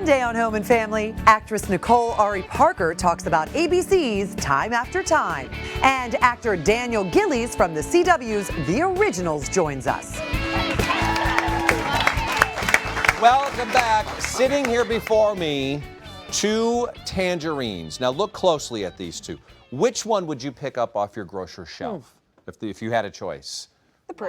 Monday on Home and Family, actress Nicole Ari Parker talks about ABC's Time After Time. And actor Daniel Gillies from the CW's The Originals joins us. Welcome back. Sitting here before me, 2 tangerines. Now look closely at these 2. Which one would you pick up off your grocery shelf if you had a choice?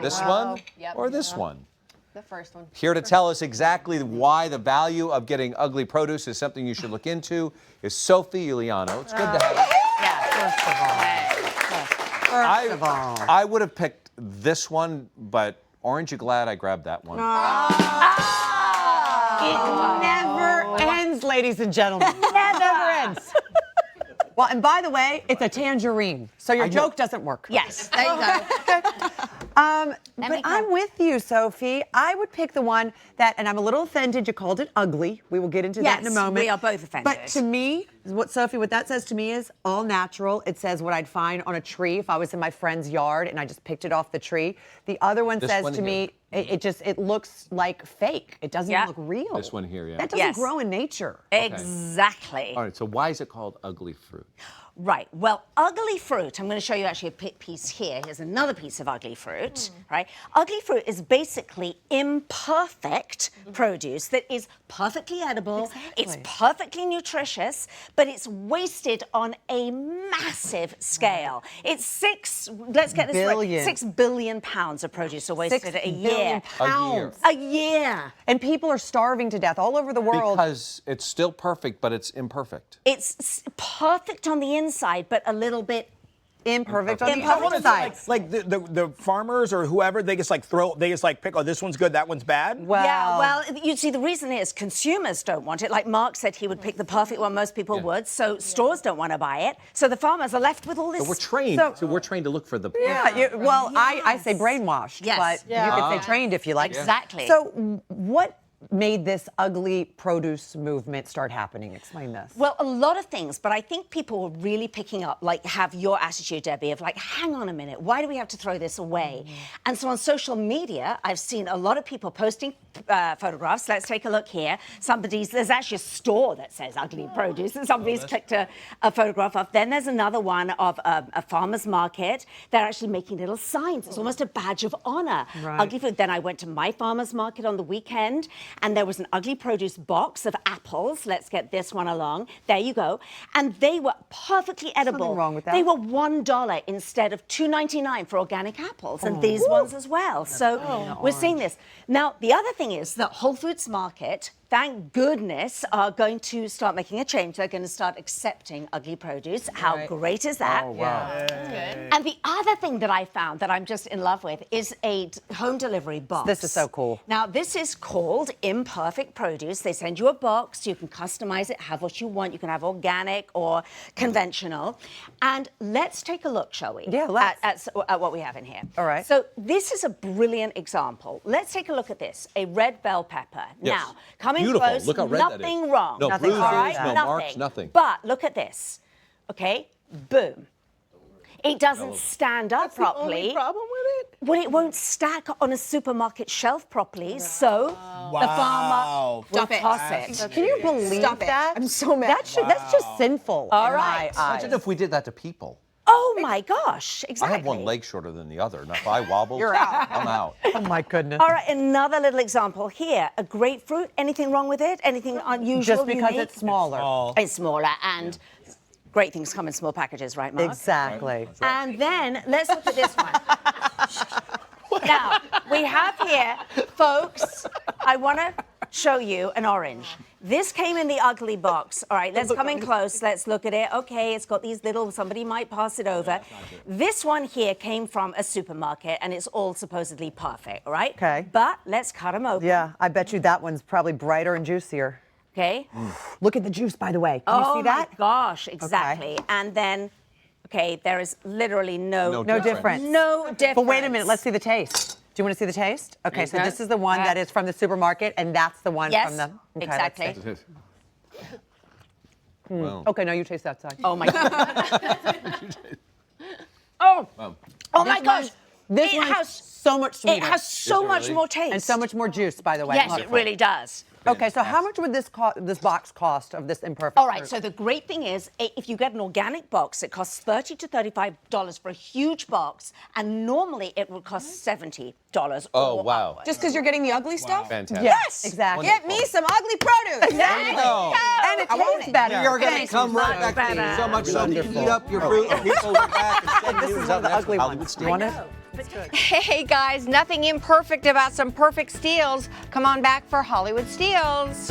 This one or this one? The first one. Here to tell us exactly why the value of getting ugly produce is something you should look into is Sophie Iuliano. It's good to have you. First of all. I would have picked this one, but aren't you glad I grabbed that one? It never ends, ladies and gentlemen. Never ends. Well, and by the way, it's a tangerine, so your joke doesn't work. Yes, there you go. But I'm with you, Sophie. I would pick the one that, and I'm a little offended, you called it ugly. We will get into that in a moment. We are both offended. But to me, what that says to me is all natural. It says what I'd find on a tree if I was in my friend's yard and I just picked it off the tree. The other one says to me, it looks like fake. It doesn't look real. This one here, yeah. That doesn't grow in nature. Exactly. All right, so why is it called ugly fruit? Right. Well, ugly fruit, I'm going to show you actually a piece here. Here's another piece of ugly fruit, right? Ugly fruit is basically imperfect produce that is perfectly edible. It's perfectly nutritious, but it's wasted on a massive scale. It's 6 billion pounds of produce are wasted a year. A year. And people are starving to death all over the world. Because it's still perfect, but it's imperfect. It's perfect on the inside, but a little bit imperfect on the I want outside. to like the farmers or whoever, they just pick, oh, this one's good, that one's bad. Well, yeah, well, you see, the reason is consumers don't want it. Like Mark said, he would pick the perfect one. Most people would. So stores don't want to buy it. So the farmers are left with all this. So we're trained. So we're trained to look for the. I say brainwashed, but you could say trained if you like. Exactly. So what made this ugly produce movement start happening? Explain this. Well, a lot of things, but I think people were really picking up, like, have your attitude, Debbie, of like, hang on a minute, why do we have to throw this away? And so on social media, I've seen a lot of people posting photographs. Let's take a look here. There's actually a store that says ugly produce, and somebody's clicked a photograph of. Then there's another one of a farmer's market. They're actually making little signs. It's almost a badge of honor. Right. Ugly food. Then I went to my farmer's market on the weekend, and there was an ugly produce box of apples. Let's get this one along. There you go. And they were perfectly edible. Nothing wrong with that. They were $1 instead of $2.99 for organic apples, and these ones as well. So we're seeing this. Now, the other thing is that Whole Foods Market, thank goodness, are going to start making a change. They're going to start accepting ugly produce. How great is that? Oh, wow. And the other thing that I found that I'm just in love with is a home delivery box. This is so cool. Now, this is called Imperfect Produce. They send you a box. You can customize it, have what you want. You can have organic or conventional. And let's take a look, shall we? Yeah, let's. At what we have in here. All right. So this is a brilliant example. Let's take a look at this. A red bell pepper. Yes. Now, coming Beautiful. close, Look how red that is. nothing wrong. No Nothing bruises, wrong. All right? no Nothing. marks, nothing. But look at this. Okay? Boom. It doesn't stand up properly. That's the only problem with it? Well, it won't stack on a supermarket shelf properly, so the farmer will toss it. Can you believe that? I'm so mad. That's just sinful. All in right. my eyes. Imagine if we did that to people. Oh my gosh, exactly. I have one leg shorter than the other, and if I wobble, You're out. I'm out. Oh my goodness. All right, another little example here. A grapefruit, anything wrong with it? Anything unusual, Just because unique? it's smaller. It's smaller, and great things come in small packages, right, Mark? Exactly. And then let's look at this one. Now, we have here, folks, I want to show you an orange. This came in the ugly box. All right, let's come in close. Let's look at it. Okay, it's got these little, somebody might pass it over. This one here came from a supermarket, and it's all supposedly perfect, all right? Okay. But let's cut them open. Yeah, I bet you that one's probably brighter and juicier. Okay. Look at the juice, by the way. Can you see that? Oh, my gosh, exactly. And then, okay, there is literally no difference. No difference. But wait a minute, let's see the taste. Do you want to see the taste? Okay, so this is the one that is from the supermarket, and that's the one from the... Okay, exactly. let's see. Wow. Okay, now you taste that side. Oh, my God. Oh, my gosh. This one has so much sweeter. It has so much more taste. And so much more juice, by the way. Yes, Look. it really does. Okay, so how much would this box cost of this imperfect? All right, fruit? so the great thing is, if you get an organic box, it costs $30 to $35 for a huge box, and normally it would cost $70. Oh, wow. Just because you're getting the ugly stuff? Fantastic. Yes, exactly. Get me some ugly produce. Exactly. go. And it tastes better. We are going to Thanks, come right much back to you. better. So much so to eat up your fruit. And people look back and send This news is one of the up next ugly with Hollywood ones. Steve. You want it? Hey guys, nothing imperfect about some perfect steals. Come on back for Hollywood Steals.